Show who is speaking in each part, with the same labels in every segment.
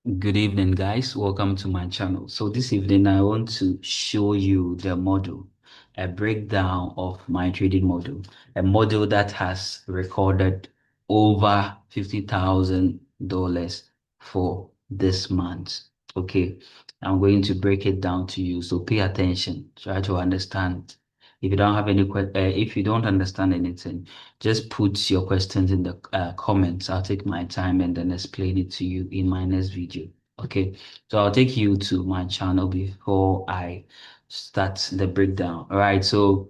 Speaker 1: Good evening, guys. Welcome to my channel. So this evening, I want to show you the model, a breakdown of my trading model, a model that has recorded over $50,000 for this month. Okay, I'm going to break it down to you. So pay attention. Try to understand. If you don't have if you don't understand anything, just put your questions in the comments. I'll take my time and then explain it to you in my next video. Okay, so I'll take you to my channel before I start the breakdown. All right, so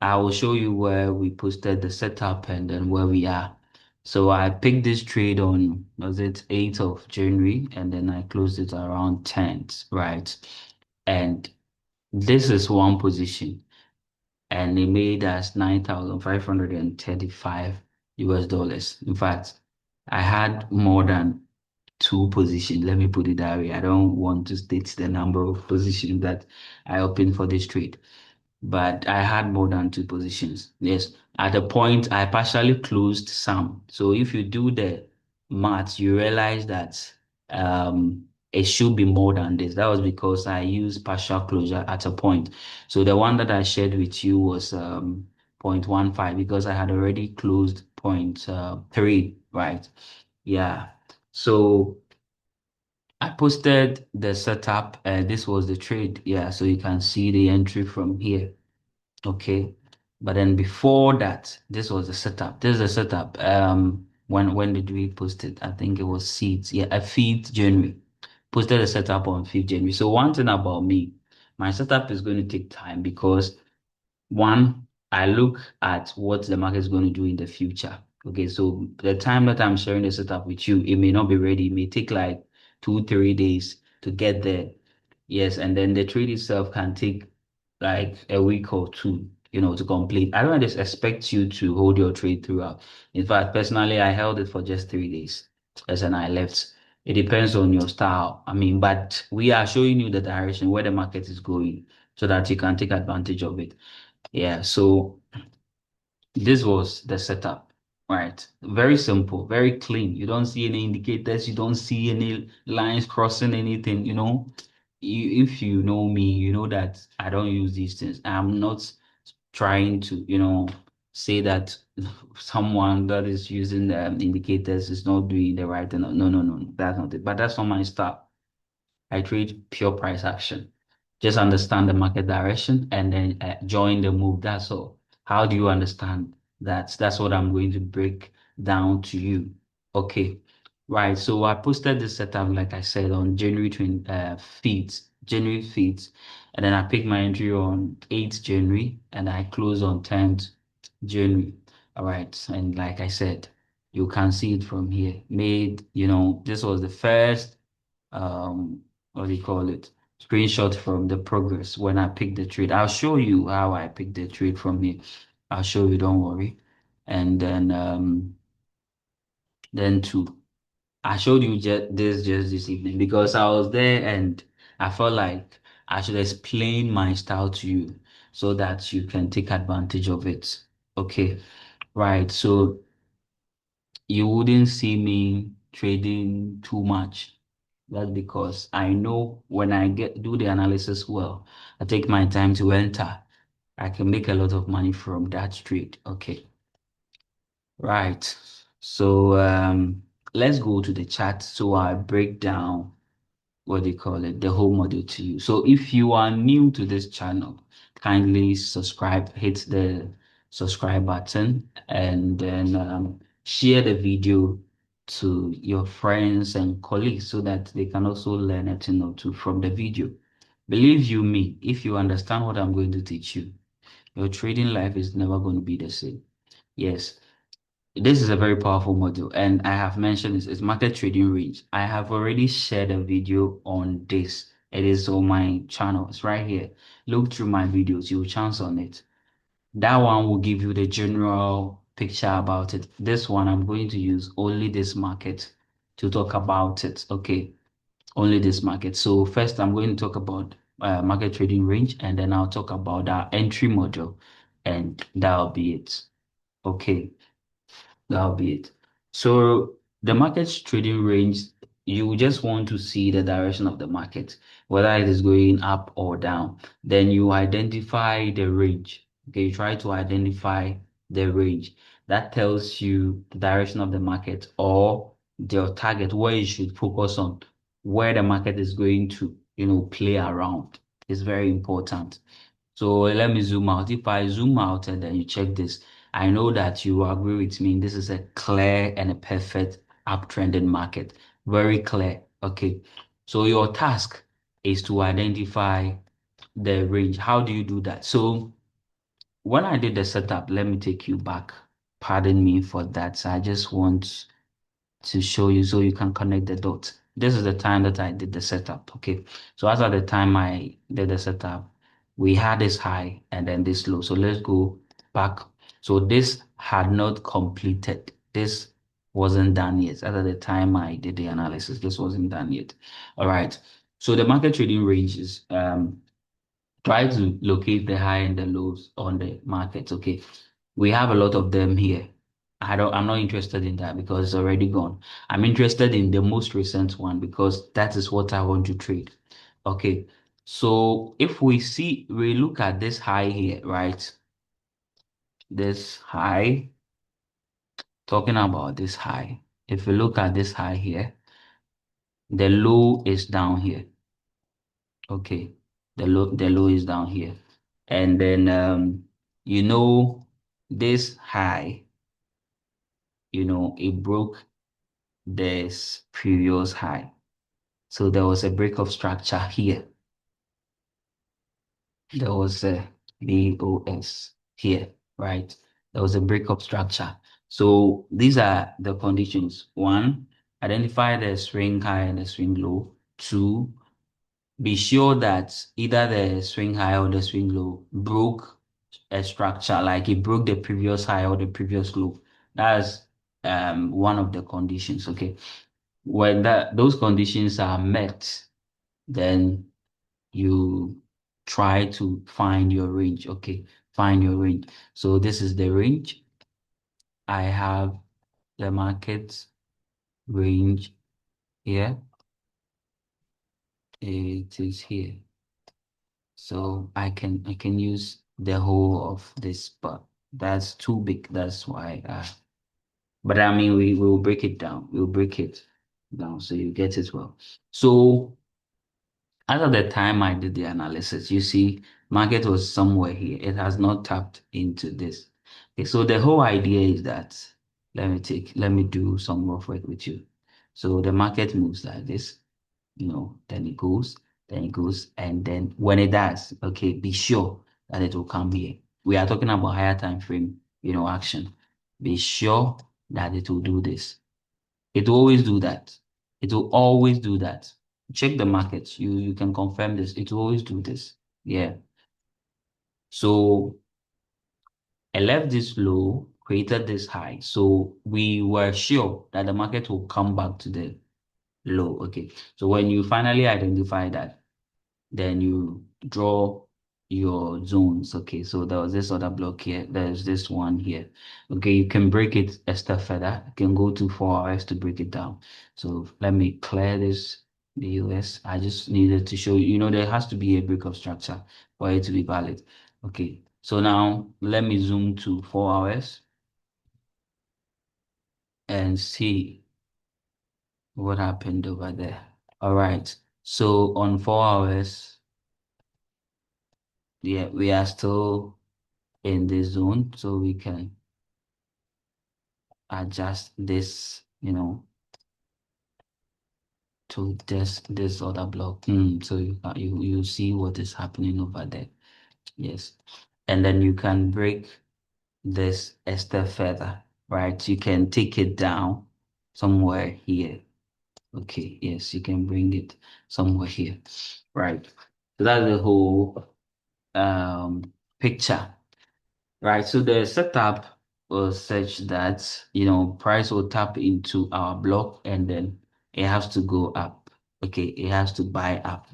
Speaker 1: I will show you where we posted the setup and then where we are. So I picked this trade on, was it 8th of January, and then I closed it around 10th, right? And this is one position and it made us 9,535 US dollars. In fact, I had more than two positions. Let me put it that way. I don't want to state the number of positions that I opened for this trade, but I had more than two positions. Yes, at a point I partially closed some. So if you do the math, you realize that it should be more than this. That was because I used partial closure at a point. So the one that I shared with you was 0.15 because I had already closed point 3, right? Yeah. So I posted the setup. This was the trade. Yeah, so you can see the entry from here. Okay. But then before that, this was the setup. This is the setup. When did we post it? I think it was seeds. Yeah, 5th January. Posted the setup on 5th January. So one thing about me, my setup is going to take time because one, I look at what the market is going to do in the future. Okay, so the time that I'm sharing the setup with you, it may not be ready. It may take like 2, 3 days to get there. Yes, and then the trade itself can take like a week or two, to complete. I don't just expect you to hold your trade throughout. In fact, personally, I held it for just 3 days, as and I left. It depends on your style. I mean, but we are showing you the direction where the market is going so that you can take advantage of it. Yeah, so this was the setup, right? Very simple, very clean. You don't see any indicators, you don't see any lines crossing anything, if you know me, you know that I don't use these things. I'm not trying to, say that someone that is using the indicators is not doing the right thing. No, no, no, no, that's not it. But that's not my style. I trade pure price action. Just understand the market direction and then join the move. That's all. How do you understand that? That's what I'm going to break down to you. Okay. Right. So I posted this setup, like I said, on January 20, 5th, January 5th. And then I picked my entry on 8th January and I closed on 10th January. All right. And like I said, you can see it from here. This was the first um what do you call it? Screenshot from the progress when I picked the trade. I'll show you how I picked the trade from here. I'll show you, don't worry. And then two. I showed you just this evening because I was there and I felt like I should explain my style to you so that you can take advantage of it. Okay. Right. So you wouldn't see me trading too much. That's because I know when I do the analysis well, I take my time to enter. I can make a lot of money from that trade. Okay. Right. So let's go to the chart. So I break down what do you call it, the whole model to you. So if you are new to this channel, kindly subscribe, hit the subscribe button, and then share the video to your friends and colleagues so that they can also learn a thing or two from the video. Believe you me, if you understand what I'm going to teach you, your trading life is never going to be the same. Yes, this is a very powerful model, and I have mentioned this. It's market trading range. I have already shared a video on this. It is on my channel. It's right here. Look through my videos. You'll chance on it. That one will give you the general picture about it. This one, I'm going to use only this market to talk about it. Okay, only this market. So first, I'm going to talk about market trading range, and then I'll talk about our entry model, and that'll be it. Okay. That'll be it. So the market's trading range you just want to see the direction of the market, whether it is going up or down. Then you identify the range. Okay, you try to identify the range. That tells you the direction of the market or your target, where you should focus on, where the market is going to, play around. It's very important. So let me zoom out. If I zoom out and then you check this, I know that you agree with me. This is a clear and a perfect uptrending market. Very clear. Okay. So your task is to identify the range. How do you do that? So when I did the setup, let me take you back. Pardon me for that. So I just want to show you so you can connect the dots. This is the time that I did the setup. Okay. So as at the time I did the setup, we had this high and then this low. So let's go back. So this had not completed. This wasn't done yet. As at the time I did the analysis, this wasn't done yet. All right. So the market trading range is try to locate the high and the lows on the market. Okay. We have a lot of them here. I'm not interested in that because it's already gone. I'm interested in the most recent one because that is what I want to trade. Okay. So if we look at this high here, right? This high, talking about this high. If we look at this high here, the low is down here. Okay. The low is down here. And then you know this high, it broke this previous high. So there was a break of structure here. There was a BOS here, right? There was a break of structure. So these are the conditions. One, identify the swing high and the swing low. Two, be sure that either the swing high or the swing low broke a structure, like it broke the previous high or the previous low. That's one of the conditions. Okay. When those conditions are met, then you try to find your range. Okay, find your range. So this is the range. I have the market range here. It is here. So I can use the whole of this, but that's too big. That's why but I mean we will break it down. We'll break it down so you get it well. So as of the time I did the analysis, you see, market was somewhere here. It has not tapped into this. Okay, so the whole idea is that let me do some rough work with you. So the market moves like this, then it goes, and then when it does, okay, be sure that it will come here. We are talking about higher time frame, action. Be sure that it will do this. It will always do that. It will always do that. Check the markets. You can confirm this. It will always do this. Yeah. So I left this low, created this high. So we were sure that the market will come back to the low. Okay. So when you finally identify that, then you draw your zones. Okay, so there was this other block here. There's this one here. Okay, you can break it a step further. You can go to 4 hours to break it down. So let me clear this, the US. I just needed to show you, there has to be a break of structure for it to be valid. Okay, so now let me zoom to 4 hours and see what happened over there. All right, so on 4 hours, yeah, we are still in this zone, so we can adjust this, to this other block. So you see what is happening over there. Yes. And then you can break this a step further, right? You can take it down somewhere here. Okay, yes, you can bring it somewhere here. Right. So that's the whole picture. Right. So the setup was such that, price will tap into our block and then it has to go up. Okay. It has to buy up.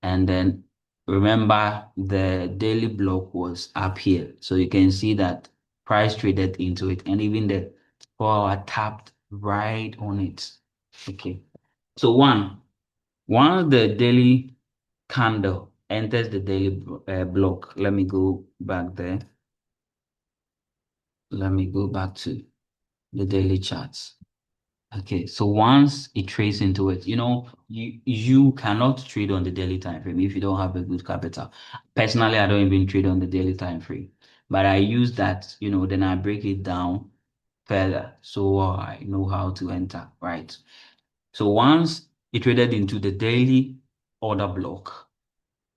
Speaker 1: And then remember the daily block was up here. So you can see that price traded into it and even the 4 hour tapped right on it. Okay. So one the daily candle enters the daily block. Let me go back there. Let me go back to the daily charts. Okay, so once it trades into it, you cannot trade on the daily time frame if you don't have a good capital. Personally, I don't even trade on the daily time frame, but I use that, then I break it down further so I know how to enter, right? So once it traded into the daily order block,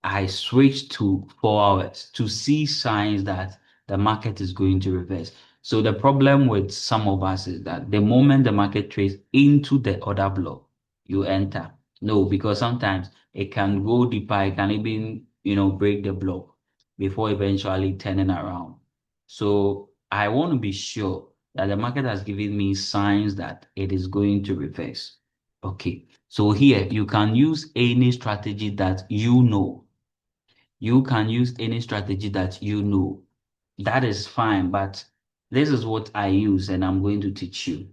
Speaker 1: I switched to 4 hours to see signs that the market is going to reverse. So the problem with some of us is that the moment the market trades into the order block, you enter. No, because sometimes it can go deeper, it can even, break the block before eventually turning around. So I want to be sure that the market has given me signs that it is going to reverse. Okay. So here you can use any strategy that you know. You can use any strategy that you know. That is fine, but this is what I use and I'm going to teach you.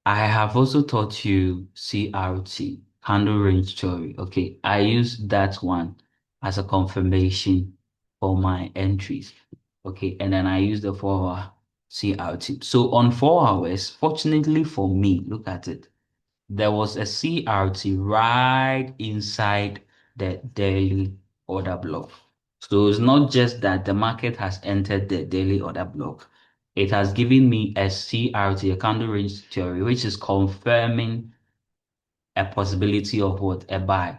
Speaker 1: I have also taught you CRT, candle range theory. Okay, I use that one as a confirmation for my entries. Okay, and then I use the 4 hour CRT. So on 4 hours, fortunately for me, look at it. There was a CRT right inside the daily order block. So it's not just that the market has entered the daily order block. It has given me a CRT, a candle range theory, which is confirming a possibility of what? A buy.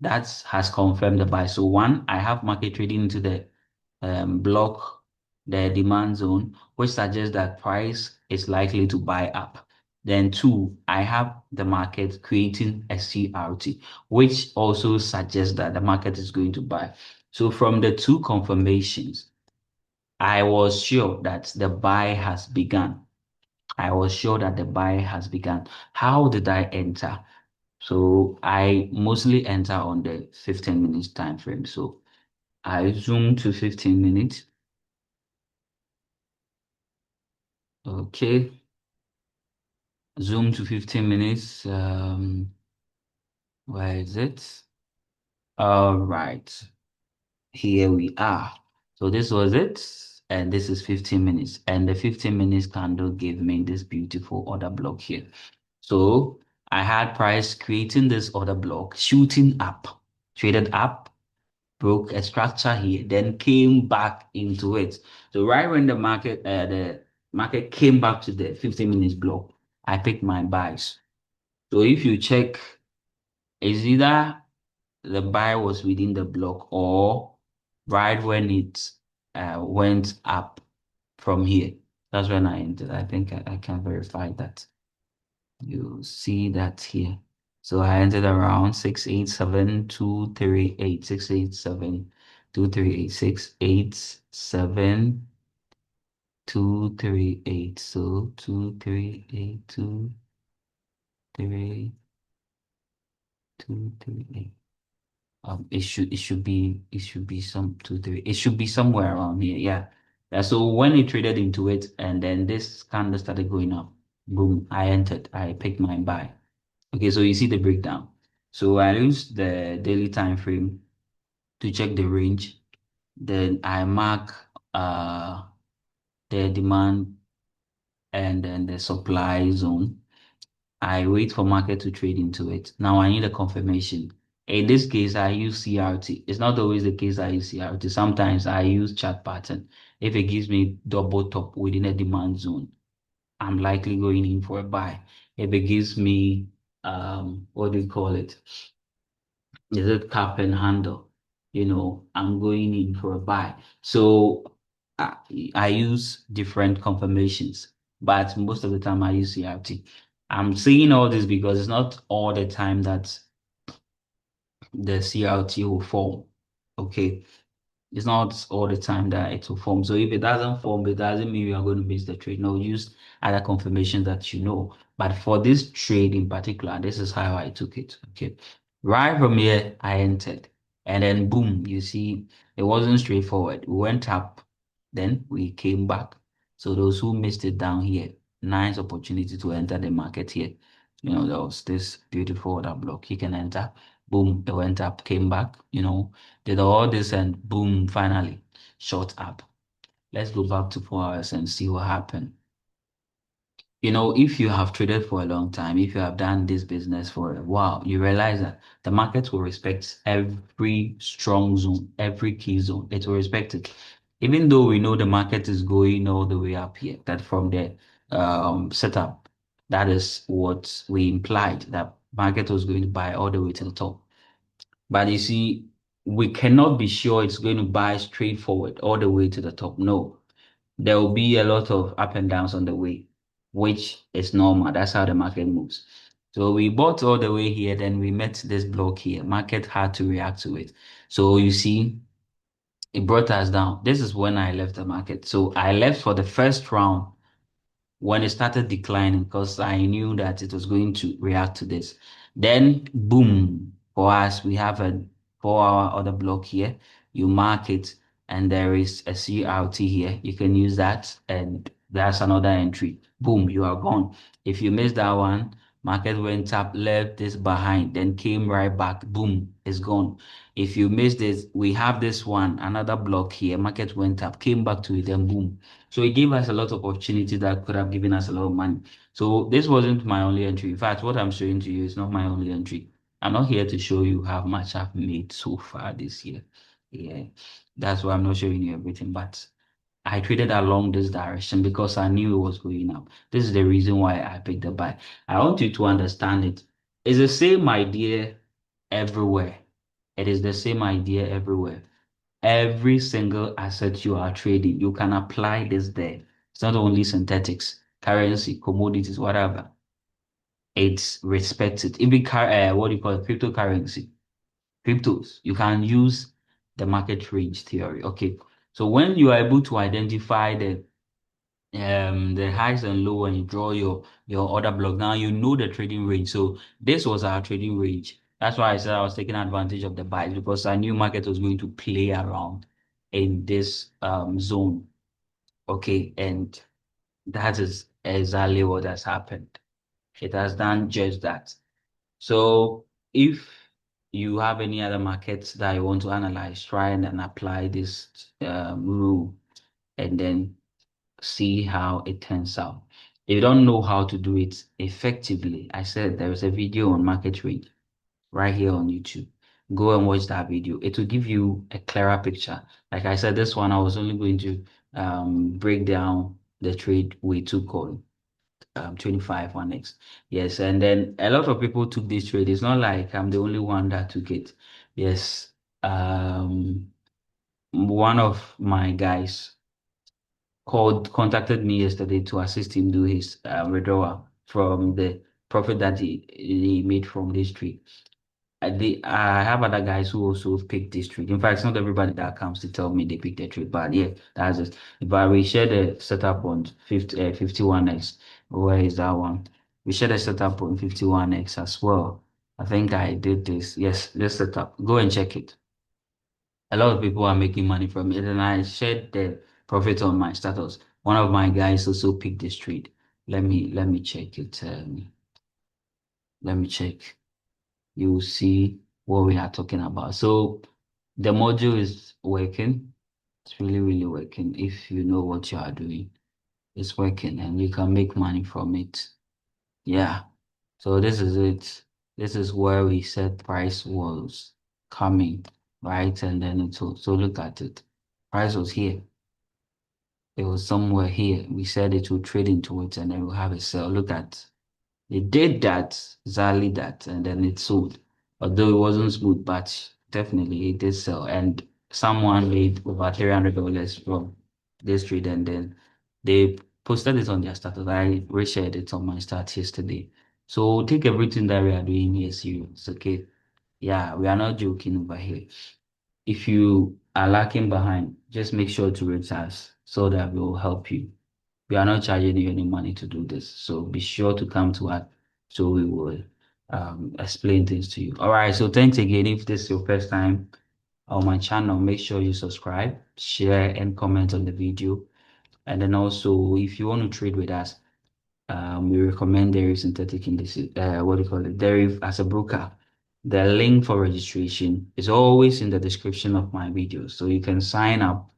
Speaker 1: That has confirmed the buy. So one, I have market trading into the block, the demand zone, which suggests that price is likely to buy up. Then two, I have the market creating a CRT, which also suggests that the market is going to buy. So from the two confirmations, I was sure that the buy has begun. I was sure that the buy has begun. How did I enter? So I mostly enter on the 15 minutes time frame. So I zoom to 15 minutes. Okay. Zoom to 15 minutes. Where is it? All right. Here we are. So this was it. And this is 15 minutes. And the 15 minutes candle gave me this beautiful order block here. So I had price creating this order block, shooting up, traded up, broke a structure here, then came back into it. So right when the market came back to the 15 minutes block, I picked my buys. So if you check, it's either the buy was within the block or right when it went up from here. That's when I entered. I think I can verify that. You see that here. So I entered around 687,238, 687,238, 687,238. So 238,238. It should be some 2 3. It should be somewhere around here. Yeah. Yeah. So when it traded into it and then this candle started going up, boom, I entered. I picked my buy. Okay, so you see the breakdown. So I use the daily time frame to check the range. Then I mark the demand and then the supply zone. I wait for market to trade into it. Now I need a confirmation. In this case, I use CRT. It's not always the case I use CRT. Sometimes I use chart pattern. If it gives me double top within a demand zone, I'm likely going in for a buy. If it gives me what do you call it? Is it cap and handle? I'm going in for a buy. So I, I use different confirmations, but most of the time I use CRT. I'm saying all this because it's not all the time that the CRT will form. Okay. It's not all the time that it will form. So if it doesn't form, it doesn't mean you are going to miss the trade. No, use other confirmation that you know. But for this trade in particular, this is how I took it. Okay. Right from here, I entered. And then boom, you see, it wasn't straightforward. We went up, then we came back. So those who missed it down here, nice opportunity to enter the market here. There was this beautiful order block. You can enter. Boom, it went up, came back, did all this and boom, finally shot up. Let's go back to 4 hours and see what happened. If you have traded for a long time, if you have done this business for a while, you realize that the market will respect every strong zone, every key zone. It will respect it. Even though we know the market is going all the way up here, that from the setup, that is what we implied, that market was going to buy all the way to the top. But you see, we cannot be sure it's going to buy straightforward all the way to the top. No, there will be a lot of up and downs on the way, which is normal. That's how the market moves. So we bought all the way here, then we met this block here. Market had to react to it. So you see, it brought us down. This is when I left the market. So I left for the first round when it started declining because I knew that it was going to react to this. Then, boom, for us, we have a 4 hour order block here. You mark it, and there is a CRT here. You can use that, and that's another entry. Boom, you are gone. If you miss that one, market went up, left this behind, then came right back. Boom, it's gone. If you miss this, we have this one, another block here. Market went up, came back to it, then boom. So it gave us a lot of opportunity that could have given us a lot of money. So this wasn't my only entry. In fact, what I'm showing to you is not my only entry. I'm not here to show you how much I've made so far this year. Yeah, that's why I'm not showing you everything. But I traded along this direction because I knew it was going up. This is the reason why I picked the buy. I want you to understand it. It's the same idea everywhere. It is the same idea everywhere. Every single asset you are trading, you can apply this there. It's not only synthetics, currency, commodities, whatever. It's respected. Even what do you call it? Cryptocurrency. Cryptos. You can use the market range theory. Okay. So when you are able to identify the highs and low and you draw your order block, now you know the trading range. So this was our trading range. That's why I said I was taking advantage of the buys because I knew market was going to play around in this zone. Okay, and that is exactly what has happened. It has done just that. So if you have any other markets that you want to analyze, try and apply this rule and then see how it turns out. If you don't know how to do it effectively, I said there is a video on market rate right here on YouTube. Go and watch that video. It will give you a clearer picture. Like I said, this one I was only going to break down the trade we took on 25 1x. Yes, and then a lot of people took this trade. It's not like I'm the only one that took it. Yes, one of my guys contacted me yesterday to assist him do his withdrawal from the profit that he made from this trade. I have other guys who also pick this trade. In fact, it's not everybody that comes to tell me they pick the trade, but yeah, that's it. But we share the setup on 51x. Where is that one? We share the setup on 51x as well. I think I did this. Yes, this setup. Go and check it. A lot of people are making money from it, and I shared the profit on my status. One of my guys also picked this trade. Let me check it. Let me check. You will see what we are talking about. So the module is working. It's really, really working. If you know what you are doing, it's working and you can make money from it. Yeah. So this is it. This is where we said price was coming, right? And then so look at it. Price was here. It was somewhere here. We said it would trade into it and then we'll have a sell. Look at it did that, exactly that, and then it sold. Although it wasn't smooth, but definitely it did sell. And someone made over $300 from this trade, and then they posted it on their status. I reshared it on my stats yesterday. So take everything that we are doing here serious, okay? Yeah, we are not joking over here. If you are lacking behind, just make sure to rate us so that we will help you. We are not charging you any money to do this. So be sure to come to us so we will explain things to you. All right. So thanks again. If this is your first time on my channel, make sure you subscribe, share, and comment on the video. And then also, if you want to trade with us, We recommend Deriv synthetic indices, what do you call it, Deriv as a broker. The link for registration is always in the description of my videos, so you can sign up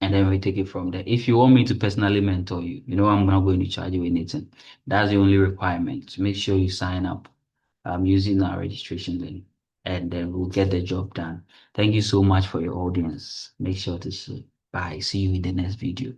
Speaker 1: and then we take it from there. If you want me to personally mentor you, I'm not going to charge you anything. That's the only requirement. To make sure you sign up using our registration link, and then we'll get the job done. Thank you so much for your audience. Make sure to share. Bye. See you in the next video.